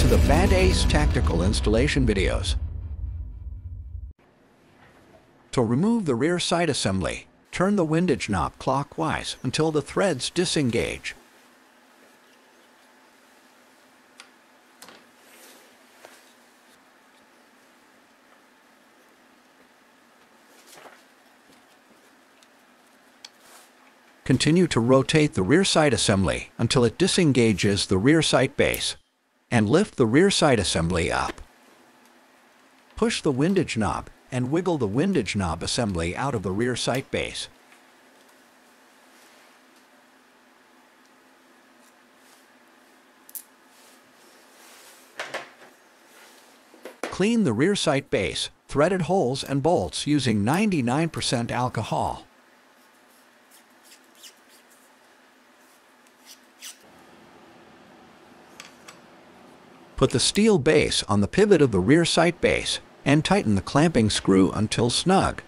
to the BadAce tactical installation videos. To remove the rear sight assembly, turn the windage knob clockwise until the threads disengage. Continue to rotate the rear sight assembly until it disengages the rear sight base, and lift the rear sight assembly up. Push the windage knob and wiggle the windage knob assembly out of the rear sight base. Clean the rear sight base, threaded holes and bolts using 99% alcohol. Put the steel base on the pivot of the rear sight base and tighten the clamping screw until snug.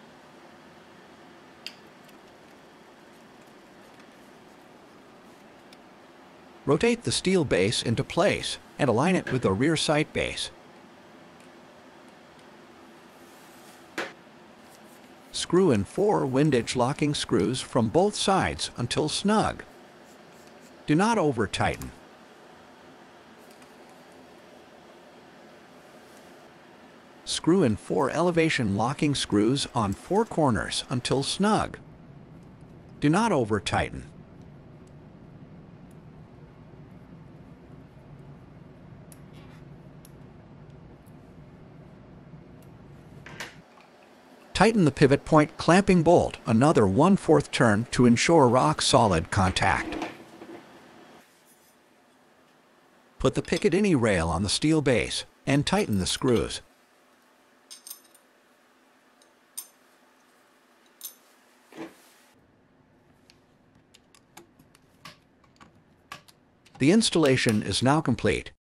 Rotate the steel base into place and align it with the rear sight base. Screw in 4 windage locking screws from both sides until snug. Do not over-tighten. Screw in 4 elevation locking screws on 4 corners until snug. Do not over-tighten. Tighten the pivot point clamping bolt another 1/4 turn to ensure rock-solid contact. Put the Picatinny rail on the steel base and tighten the screws. The installation is now complete.